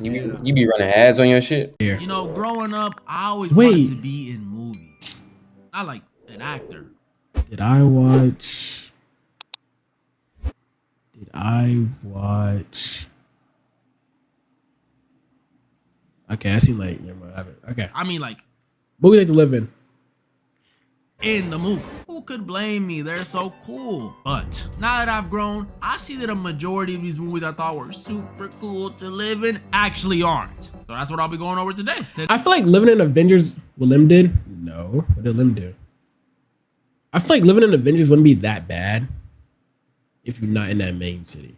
You be running ads on your shit. Here. You know, growing up, I always wanted to be in movies. Not like an actor. Did I watch? Okay, I seen like I haven't. Okay, I mean, like movie like to live in the movie. Who could blame me? They're so cool. But now that I've grown, I see that a majority of these movies I thought were super cool to live in actually aren't. So that's what I'll be going over today. I feel like living in Avengers, what Lim did? No, what did Lim do? I feel like living in Avengers wouldn't be that bad if you're not in that main city.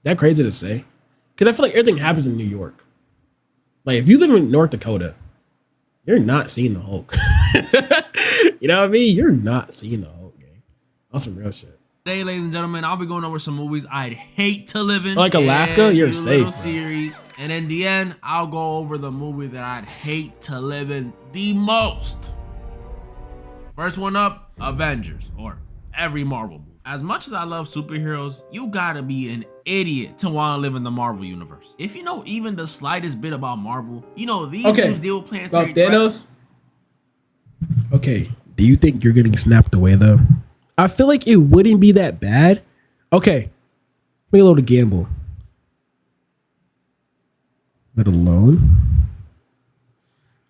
That crazy to say? Because I feel like everything happens in New York. Like if you live in North Dakota, you're not seeing the Hulk. You know what I mean? You're not seeing the Hulk, gang. That's some real shit. Today, ladies and gentlemen, I'll be going over some movies I'd hate to live in. Like Alaska, you're safe. Series, and in the end, I'll go over the movie that I'd hate to live in the most. First one up, Avengers, or every Marvel movie. As much as I love superheroes, you gotta be an idiot to want to live in the Marvel universe. If you know even the slightest bit about Marvel, you know these dudes deal with planetary Thanos. Okay, do you think you're getting snapped away though? I feel like it wouldn't be that bad. Okay, make a little gamble. Let alone,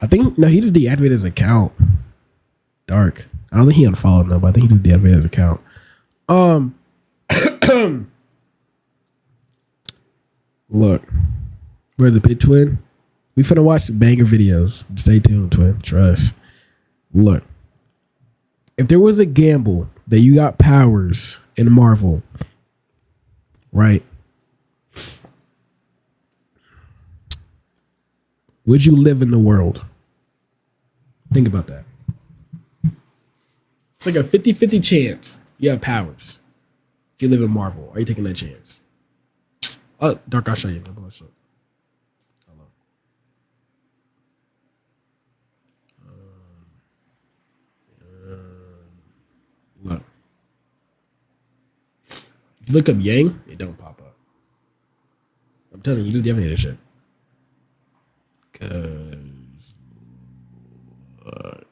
I think no, he just deactivated his account. Dark. I don't think he unfollowed no, but I think he just deactivated his account. Look, we're the Pit Twin. We finna watch the banger videos. Stay tuned, Twin. Trust. Look, if there was a gamble that you got powers in Marvel, right? Would you live in the world? Think about that. It's like a 50-50 chance you have powers. If you live in Marvel, are you taking that chance? Oh, Dark, I'll show you. Hello. Look. If you look up Yang, it don't pop up. I'm telling you, you definitely need this shit. Cause look,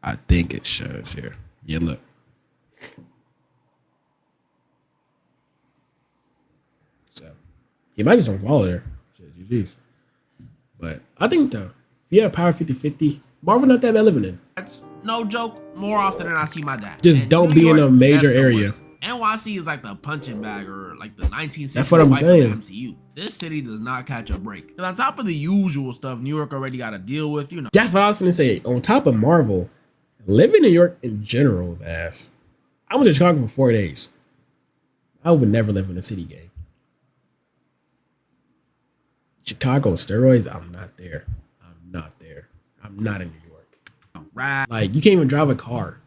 I think it shows here. Yeah, look. So he might just unfollow there. GG's. But I think though, if you have power 50-50, Marvel not that bad living in. That's no joke. More often than I see my dad. Just and don't New be York, in a major area. NYC is like the punching bag or like the 1960s. That's what I'm saying. MCU. This city does not catch a break. And on top of the usual stuff New York already got to deal with, you know. That's what I was going to say. On top of Marvel, living in New York in general is ass. I went to Chicago for 4 days. I would never live in a city, gang. Chicago steroids, I'm not there. I'm not in New York. Right. Like, you can't even drive a car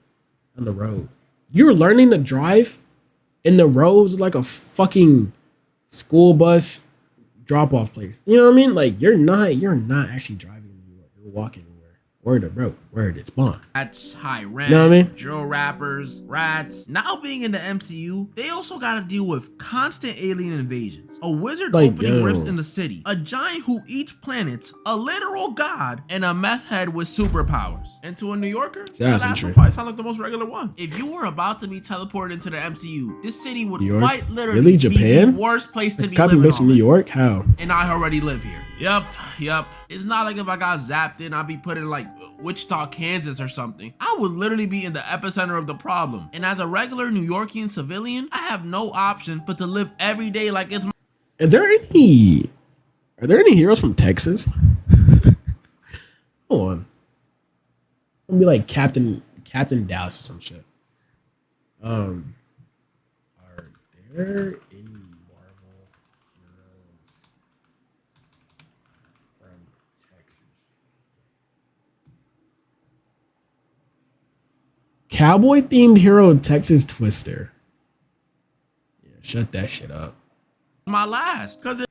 on the road. You're learning to drive in the roads like a fucking school bus drop-off place. You know what I mean? Like, you're not actually driving in New York. You're walking. Word of bro, word it's Bond. That's high rent, you know what I mean? drill rappers, rats. Now being in the MCU, they also gotta deal with constant alien invasions, a wizard like, opening rifts in the city, a giant who eats planets, a literal god, and a meth head with superpowers. And to a New Yorker, that would probably sound like the most regular one. If you were about to be teleported into the MCU, this city would quite literally be the worst place to be living in New York? How? And I already live here. Yep. It's not like if I got zapped in, I'd be put in like Wichita, Kansas or something. I would literally be in the epicenter of the problem. And as a regular New Yorkian civilian, I have no option but to live every day like it's my— Are there any heroes from Texas? Hold on. I'm gonna be like Captain Dallas or some shit. Are there any Marvel heroes from Texas? Cowboy themed hero Texas Twister. Yeah, shut that shit up. my last, cause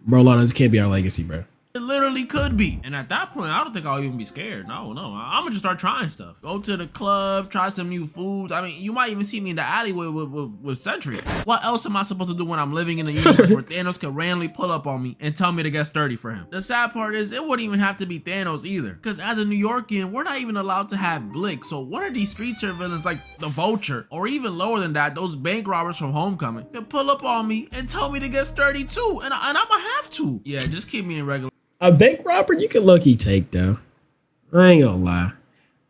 Bro, this can't be our legacy, bro. It literally literally could be. And at that point, I don't think I'll even be scared. No, I'm gonna just start trying stuff. Go to the club, try some new foods. I mean, you might even see me in the alleyway with Sentry. What else am I supposed to do when I'm living in a universe where Thanos could randomly pull up on me and tell me to get sturdy for him? The sad part is, it wouldn't even have to be Thanos either. Because as a New Yorkian, we're not even allowed to have Blick. So one of these street serve villains like the Vulture, or even lower than that, those bank robbers from Homecoming, can pull up on me and tell me to get sturdy too. And I'm gonna have to. Yeah, just keep me in regular. A bank robber you can low-key take though. I ain't gonna lie.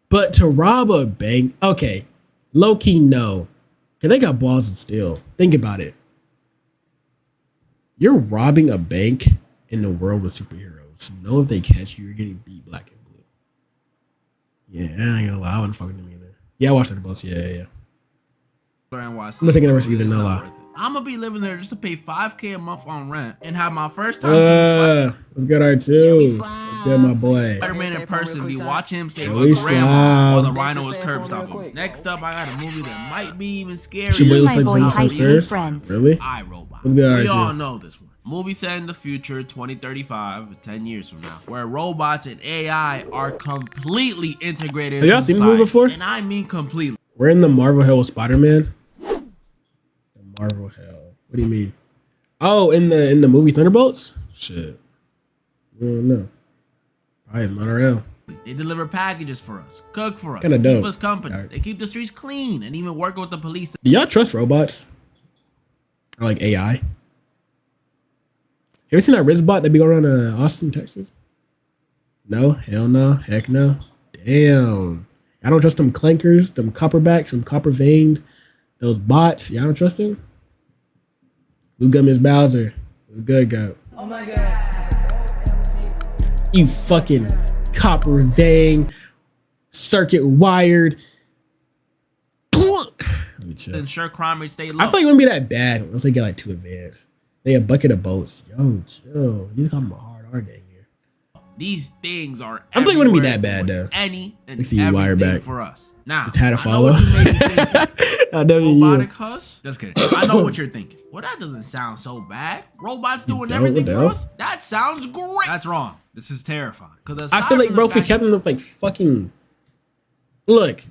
But to rob a bank, okay, low-key no. Cause they got balls of steel. Think about it. You're robbing a bank in the world with superheroes. Know if they catch you, you're getting beat black and blue. Yeah, I ain't gonna lie. I wouldn't fucking them either. Yeah, I watched the boss. Yeah. I'm not taking the rest either, no lie. I'm gonna be living there just to pay $5K a month on rent and have my first time seeing Let's get R2. Let's get my boy. Spider-Man in person, be watching him save his grandma while the Rhino is curb stomping. Next up, I got a movie that might be even scarier. She looks like someone says really? iRobot. Let's get R2. We all know this one. Movie set in the future, 2035, 10 years from now, where robots and AI are completely integrated. Have y'all seen the movie before? And I mean completely. We're in the Marvel Hell with Spider-Man. Marvel Hell. What do you mean? Oh, in the movie Thunderbolts? Shit. I don't know. I am not real. They deliver packages for us, cook for us, Kinda dope. keep us company. Right. They keep the streets clean and even work with the police. Do y'all trust robots? Or like AI? Have you seen that Rizbot that be going around Austin, Texas? No? Hell no? Heck no? Damn. I don't trust them clankers, them copperbacks, them copper veined, those bots. Y'all don't trust them? Who's good, Miss Bowser? What's good, go? Oh my god. You fucking copper vein, circuit wired. Let me chill. Ensure crime rates stay low. I feel like it wouldn't be that bad unless they get like too advanced. They a bucket of boats. Yo, chill. You call them a hard R gang here. These things are. I feel like it wouldn't be that bad though. Any and Let's see you wire everything back. for us. Now, Just had to I know follow. what you may be thinking. I know Robotic Huss? Just kidding. I know what you're thinking. Well, that doesn't sound so bad. Robots doing everything for us? That sounds great. That's wrong. This is terrifying. I feel like, bro, if we kept them with like fucking. Look,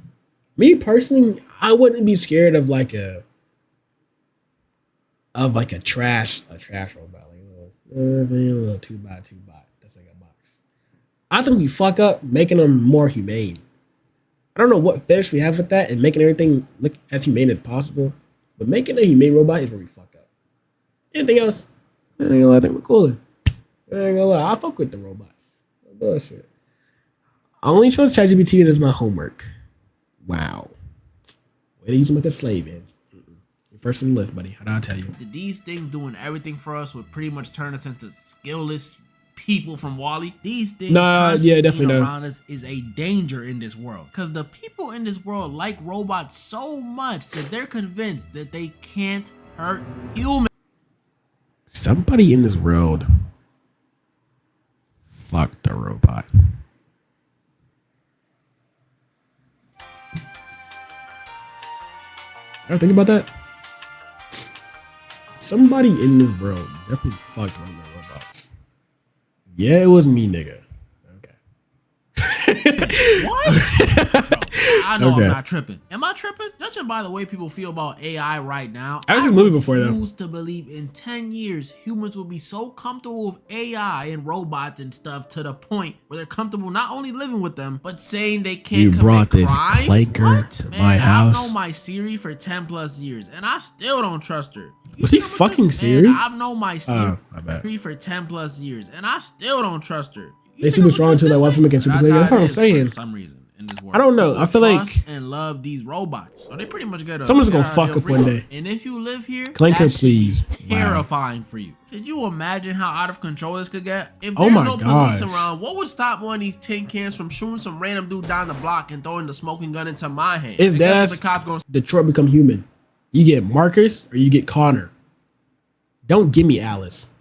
me personally, I wouldn't be scared of like a trash robot, like a little 2x2 bot. That's like a box. I think we fuck up making them more humane. I don't know what fetish we have with that and making everything look as humane as possible, but making a humane robot is where we fuck up. Anything else? I ain't gonna lie, I think we're cool. I ain't gonna lie, I fuck with the robots. No bullshit. I only trust ChatGPT as my homework. Wow. Way to use them with a slave in. First on the list, buddy. How do I tell you? These things doing everything for us would pretty much turn us into skillless people from Wall-E. These things definitely around us is a danger in this world. Because the people in this world like robots so much that they're convinced that they can't hurt humans. Somebody in this world fucked a robot. Ever think about that? Somebody in this world definitely fucked one of the robots. Yeah, it was me, nigga. Okay. What? I know Okay. I'm not tripping. Am I tripping? Judging by the way people feel about AI right now, I've seen the movie before, though. refuse to believe in 10 years humans will be so comfortable with AI and robots and stuff to the point where they're comfortable not only living with them, but saying they can't You commit brought this crimes? clanker What? to Man, my house? I've known my Siri for 10 plus years and I still don't trust her. You Was he know what fucking this- Siri? Man, I've known my Siri my bad. for 10 plus years and I still don't trust her. You They think super I'm gonna strong trust too, like this why thing? making super That's clean. how That's what it I'm is saying. For some reason. In this world. I don't know. People I feel trust like and love these robots. So they pretty much get a someone's gonna get a fuck deal up free. one day. And if you live here, Clanker, that should be please. Wow. terrifying for you. Could you imagine how out of control this could get? If Oh there's my no gosh. police around, what would stop one of these tin cans from shooting some random dude down the block and throwing the smoking gun into my hand? Is And guess what that the cops gonna Detroit become human? You get Marcus or you get Connor. Don't give me Alice.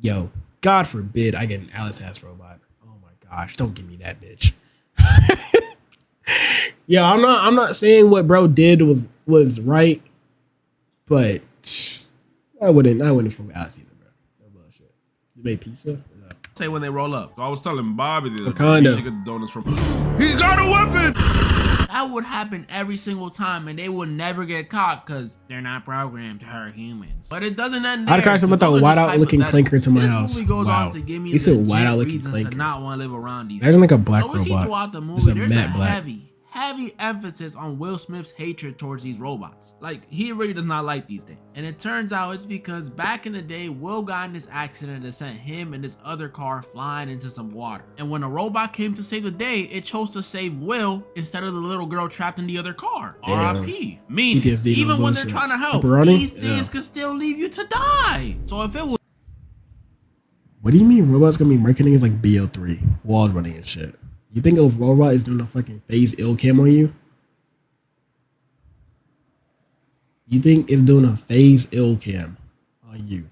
Yo, God forbid I get an Alice ass robot. Oh my gosh, don't give me that bitch. Yeah, I'm not saying what bro did was right, but I wouldn't fuck with Alice either, bro. No bullshit. You made pizza? No. say when they roll up. So I was telling Bobby the Wakanda. he should get the donuts from. He's got a weapon. That would happen every single time, and they would never get caught because they're not programmed to hurt humans. But it doesn't end there. I'd crash about that white out looking clanker to my house. This movie goes Wow. on to give me He said legit white out looking reasons clanker. to not want to live around these. Imagine like a black So we see robot. throughout the movie, Just a there's matte a black. heavy emphasis on Will Smith's hatred towards these robots. Like, he really does not like these things. And it turns out it's because back in the day, Will got in this accident that sent him and this other car flying into some water. And when a robot came to save the day, it chose to save Will instead of the little girl trapped in the other car. R.I.P. Meaning, PTSD even no when they're bullshit. trying to help, Pepperoni? these things could still leave you to die. So if it was What do you mean robots gonna be marketing is like BO3, walls running and shit? You think a robot is doing a fucking phase ill cam on you? You think it's doing a phase ill cam on you?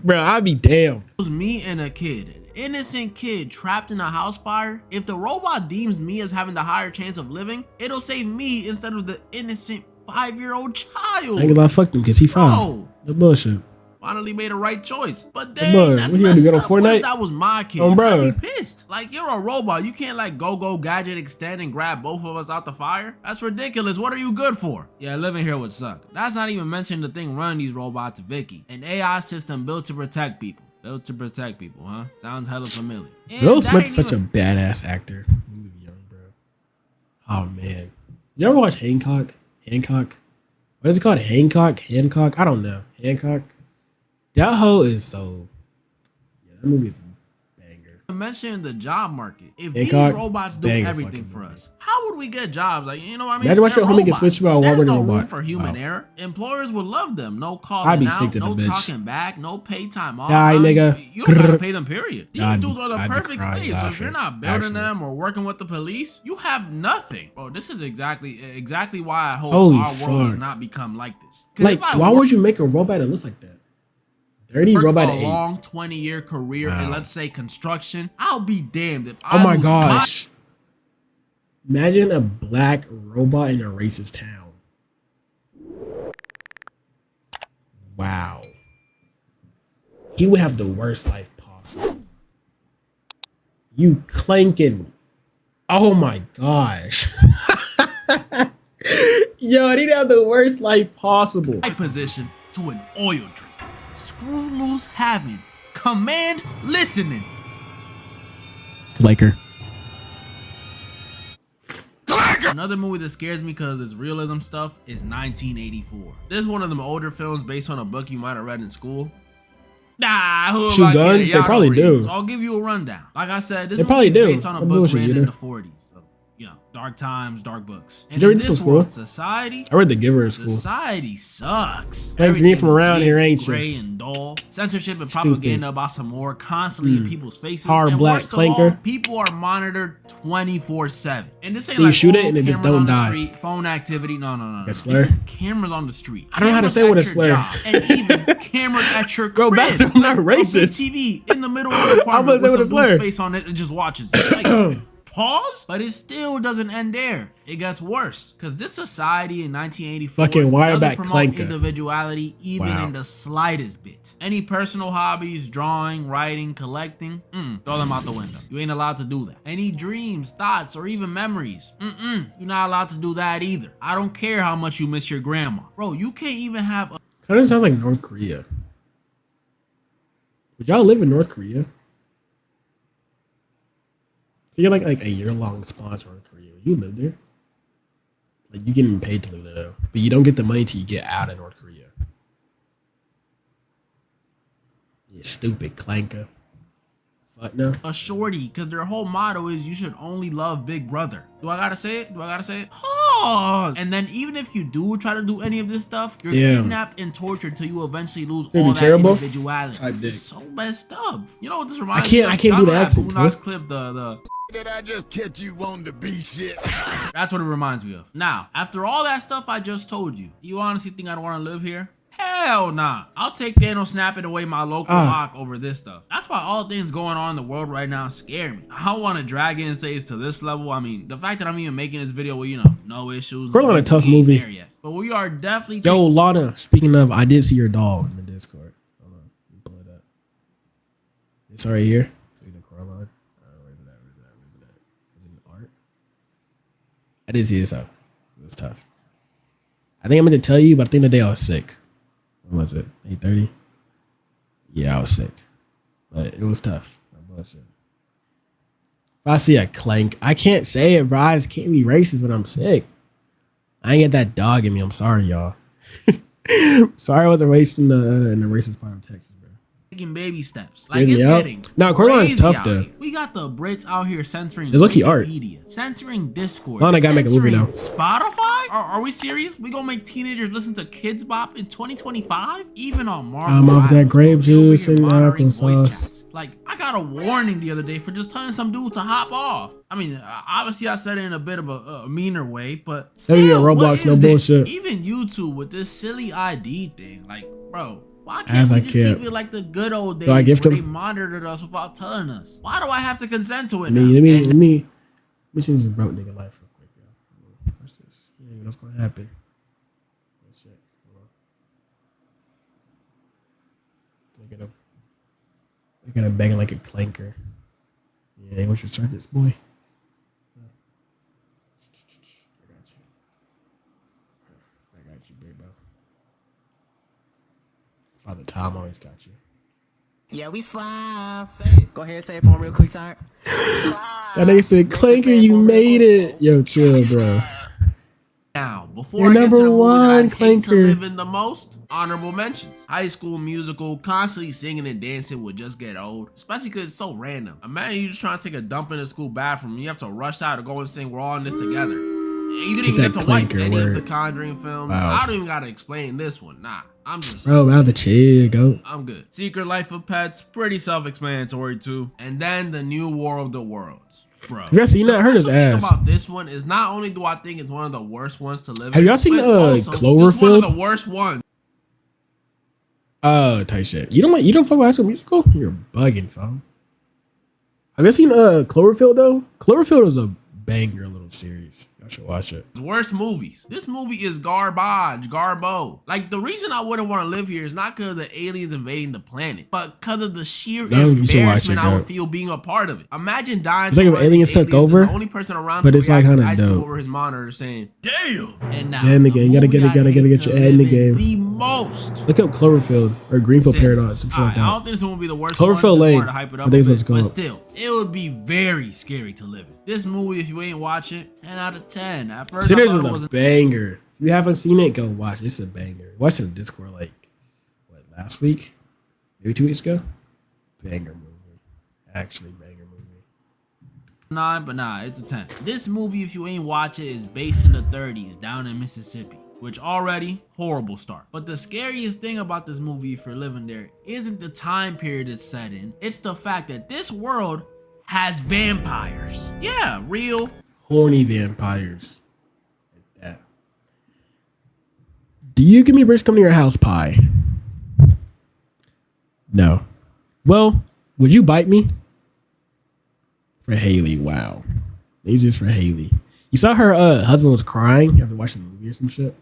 Bro, I'd be damned. It was me and a kid, an innocent kid trapped in a house fire, if the robot deems me as having the higher chance of living, it'll save me instead of the innocent 5-year-old child. I ain't gonna lie, fuck him because he fine. Bro, No bullshit. finally made a right choice. But then Bro, that's what you gonna messed do, get on up. What Fortnite? if that was my kid? Oh, bro. I'd be pissed. Like, you're a robot. You can't like go gadget extend and grab both of us out the fire. That's ridiculous. What are you good for? Yeah, living here would suck. That's not even mentioning the thing running these robots, Vicky, an AI system built to protect people. Built to protect people, huh? Sounds hella familiar. And Will that Smith ain't is such a even- badass actor. He was young, bro. Oh man, you ever watch Hancock? Hancock? What is it called? Hancock? Hancock? I don't know. Hancock. That hoe is so. Yeah, that movie is a banger. mention the job market. If Hancock, these robots do banger everything fucking for movie. us, how would we get jobs? Like, you know what I mean? Imagine watching They're your homie get robots. switched by a There's Wolverine no room robot. for human Wow. error. Employers would love them. No I'd calling be out, sick to the no bitch. talking back, no pay time off. Die, nigga. You don't gotta pay them, period. These I'd- dudes are the I'd be perfect crying state. So if laughing, you're not building actually. them or working with the police, you have nothing. Bro, this is exactly why I hope Holy our world does fuck. not become like this. 'Cause Like, if I why work- would you make a robot that looks like that? Dirty worked robot a at 8. long 20-year career in, Wow. let's say, construction, I'll be damned if Oh I my lose gosh. Imagine a black robot in a racist town. Wow. He would have the worst life possible. You clanking. Oh my gosh. Yo, he'd have the worst life possible. my position to an oil drink. Screw loose having. Command listening. Laker. Another movie that scares me because it's realism stuff is 1984. This is one of them older films based on a book you might have read in school. Nah, who am Shoot I kidding? guns? They Y'all probably don't read. do. So I'll give you a rundown. Like I said, this They movie probably is do. based on a I'm book bullshit, written you in know. the 40s. So, you know, dark times, dark books. And Did you in read this in this school? world, society I read The Giver in school. Society sucks. Like me from around here, ain't you? Gray and dull. Censorship and Stupid. propaganda about some more constantly in people's faces. Hard and black worst of all, clanker. people are monitored 24/7. And this ain't Then you like shoot it oh, and it just cameras don't on the die. street, phone activity. No. A slur? This is cameras on the street. I don't know how to Cameras say what at a your slur. job, and even cameras at your Bro, crib. Bastard, I'm not A big racist. TV in the middle of the I'm apartment gonna say with what a some dude's slur. face on it and just watches. Like, pause, but it still doesn't end there. It gets worse because this society in 1984 Fucking wireback doesn't promote clanker. individuality even Wow. in the slightest bit. Any personal hobbies, drawing, writing, collecting, throw them out the window. You ain't allowed to do that. Any dreams, thoughts, or even memories, you're not allowed to do that either. I don't care how much you miss your grandma. Bro, you can't even have a Kind of sounds like North Korea. Would y'all live in North Korea? So you're like a year-long sponsor in Korea. You live there? Like you getting paid to live there though. But you don't get the money till you get out of North Korea. You stupid clanker. Fuck no. a shorty because their whole motto is you should only love Big Brother. Do I gotta say it? Pause. And then even if you do try to do any of this stuff, you're Damn. kidnapped and tortured till you eventually lose It'd be all that terrible. individuality. Type This dick. is so messed up. You know what this reminds I can't me of? do Shout the out that accent, Boondocks huh? clip, the Did I just catch you on the B shit? That's what it reminds me of. Now, after all that stuff I just told you, you honestly think I'd want to live here? Hell nah. I'll take Thanos snapping away my local lock over this stuff. That's why all things going on in the world right now scare me. I don't want to drag in states to this level. I mean, the fact that I'm even making this video with, no issues. We're on a tough we ain't movie. there yet. But we are definitely Yo, Lana, speaking of, I did see your dog in the Discord. Hold on, let me pull it up. It's right here. See the core line. Where's it at? Where's it at? Where's it at? Is it in art? I did see this out. It was tough. I think I meant to tell you, but I think the day I was sick. When was it? 8:30? Yeah, I was sick. But it was tough. No bullshit. If I see a clank, I can't say it, bro. I just can't be racist when I'm sick. I ain't get that dog in me. I'm sorry, y'all. Sorry I wasn't racist in the racist part of Texas, bro. Taking baby steps. Like, it's getting no, Corline's tough out though. here. We got the Brits out here censoring It's lucky art. Wikipedia, censoring Discord. Lana gotta make a movie now. Spotify? Are we serious? We gonna make teenagers listen to Kids Bop in 2025? Even on Marvel. I'm off that Rivals, grape bro, they over juice here and monitoring voice applesauce. chats. Like, I got a warning the other day for just telling some dude to hop off. I mean, obviously I said it in a bit of a meaner way, but still, Roblox, what is no this? bullshit. Even YouTube with this silly ID thing, like, bro, why can't As we I just can't. keep it like the good old days Do I gift where they him? monitored us without telling us? Why do I have to consent to it Let now? me see this broke nigga life real quick, yo. What's this? You don't even know what's gonna happen. Oh, shit. Hold on. Look at him banging like a clanker. Yeah, what's your circuits, boy? I got you, big bro. Father Tom always got you. Yeah, we slime. Say it. Go ahead and say it for him real quick, Tyre. That nigga said, Clanker, you made it. Yo, chill, bro. Now, before You're I get to number the movie one, that I hate to Clanker. live in the most, honorable mentions. High School Musical, constantly singing and dancing would just get old, especially because it's so random. Imagine you just trying to take a dump in the school bathroom and you have to rush out to go and sing We're All in This Together. You didn't even that get to wipe Clanker any of the word. Conjuring films. Wow. I don't even gotta explain this one. Nah, I'm just... Bro, about to chill, go. I'm good. Secret Life of Pets, pretty self-explanatory too. And then The New War of the Worlds. Bro. Have y'all seen that? I heard his The special thing ass. about this one is not only do I think it's one of the worst ones to live Have in, y'all seen, but it's also just one Cloverfield? of the worst ones. Tight shit. You don't fuck with High School Musical? You're bugging, fam. Have you seen Cloverfield though? Cloverfield is a banger little series. Y'all should watch it. Worst movies. This movie is garbage, garbo. Like, the reason I wouldn't want to live here is not because of the aliens invading the planet, but because of the sheer No, you should watch embarrassment it, I would dog. feel being a part of it. Imagine dying It's like to if one of aliens the took over, and the only person around but to it's like react is kinda ice cube dope. over his monitor saying, "Damn!" And now Get in the the game. Gotta movie get it, I gotta hate get to your ad in the live game. The most. Look up Cloverfield or Greenfield Sin. Paradox, something like Alright, I don't that. think this one will be the worst Cloverfield one. Just Lane. wanted to hype it I up think a it's bit, what but it's called. still, it would be very scary to live in. This movie, if you ain't watch it, 10 out of 10. At first, I Sinners thought is it a was banger. If you haven't seen it, go watch it. It's a banger. Watch it on Discord like last week? Maybe 2 weeks ago? Banger movie. Actually banger movie. 9, but nah, it's a 10. This movie, if you ain't watch it, is based in the 30s down in Mississippi, which already horrible start. But the scariest thing about this movie, if you're living there, isn't the time period it's set in. It's the fact that this world has vampires. Yeah, real. Horny vampires. Like that. Do you give me Rich come to your house pie? No. Well, would you bite me? For Haley, wow. It's just for Haley. You saw her husband was crying after watching the movie or some shit?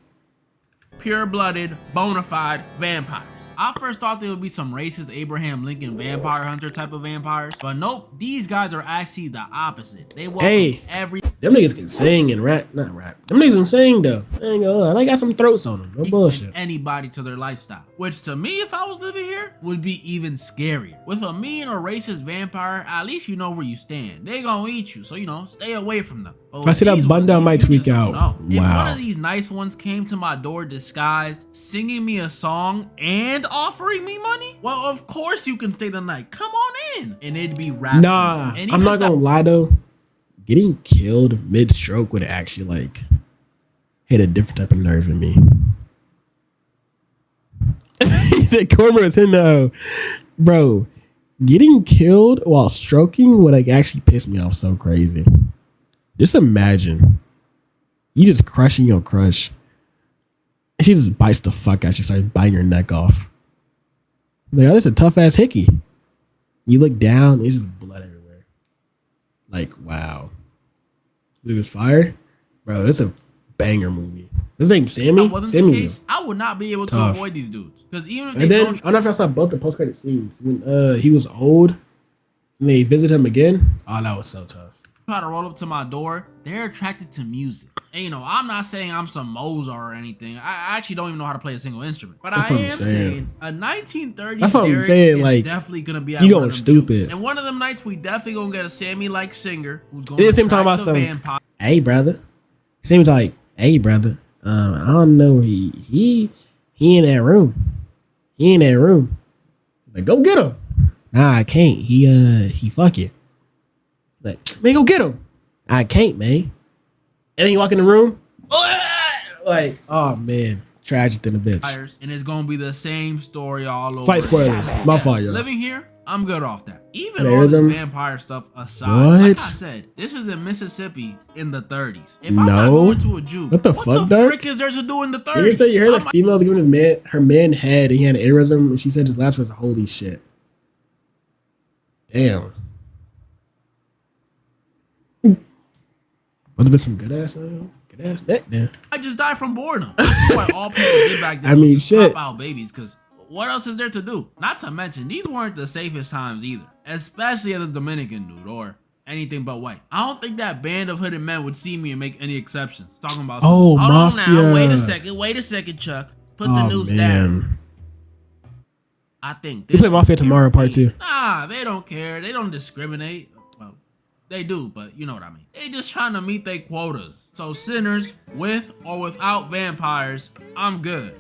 Pure-blooded, bona fide vampires. I first thought they would be some racist Abraham Lincoln vampire hunter type of vampires, but nope, these guys are actually the opposite. They welcome every... Them niggas can sing and rap. Not rap. Them niggas can sing though. I ain't gonna lie. They got some throats on them. No bullshit. anybody to their lifestyle, which to me, if I was living here, would be even scarier. With a mean or racist vampire, at least you know where you stand. They gonna eat you, so you know, stay away from them. But If I see that these bun ones, down, I might you tweak just don't out. know. If one Wow. of these nice ones came to my door disguised, singing me a song and offering me money, well, of course you can stay the night. Come on in, and it'd be rap. Nah, I'm not gonna lie though. Getting killed mid-stroke would actually like hit a different type of nerve in me. He said Cormorant's in though. Bro, getting killed while stroking would like actually piss me off so crazy. Just imagine you just crushing your crush. And she just bites the fuck out you, starts biting your neck off. Like, oh, this is a tough ass hickey. You look down, it's just blood everywhere. Like, wow. It was fire? Bro, it's a banger movie. His name's Sammy. That wasn't Sammy the case, I would not be able to Tough. avoid these dudes. Because even if And they then, don't... I don't know if y'all saw both the post-credit scenes. When he was old And they visit him again. Oh, that was so tough. Try to roll up to my door, they're attracted to music. And you know, I'm not saying I'm some Mozart or anything. I actually don't even know how to play a single instrument. But That's I what I'm am saying. saying a 1930s That's what I'm Derek saying, is like, definitely gonna be at you one going of them stupid. jukes. And one of them nights we definitely gonna get a Sammy like singer who's gonna It seemed talking attract about the some. vampire. Hey, brother. Seems like, hey, brother. I don't know. He in that room. He in that room. Like, go get him. Nah, I can't. He fucking. Like, man, go get him. I can't, man. And then you walk in the room. Like, oh man, tragic than a bitch. And it's gonna be the same story all over. Slight spoilers. My fault, y'all. Living here, I'm good off that. Even There all is this them. vampire stuff aside, What? like I said, this is in Mississippi in the 30s. If I'm not No. going to a juke, What the fuck, Dirk? frick is there to do in the 30s? You say you heard I'm that female giving her man head and he had an aneurysm and she said his last was holy shit. Damn. Would have been some good ass neck then. I just died from boredom. This is what all people did back then. I mean, was just shit. pop out babies, because what else is there to do? Not to mention, these weren't the safest times either, especially as a Dominican dude or anything but white. I don't think that band of hooded men would see me and make any exceptions. Talking about Oh, hold on Mafia. now, wait a second, Chuck. Put the news down. I think You play Mafia tomorrow, part 2. Nah, they don't care. They don't discriminate. Well, they do, but you know what I mean. They just trying to meet their quotas. So sinners, with or without vampires, I'm good.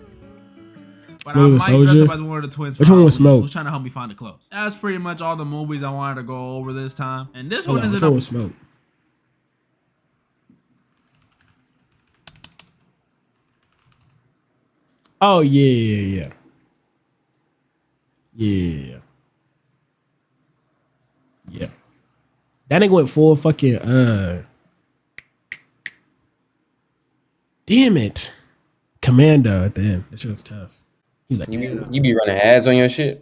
But I might dress up as one of the twins. Which one was Smoke? Who's trying to help me find the clothes. That's pretty much all the movies I wanted to go over this time. And this Hold one on, is which one was Smoke? Oh yeah. That nigga went full fucking damn it. Commando at the end. That shit was tough. He was like, You be running ads on your shit?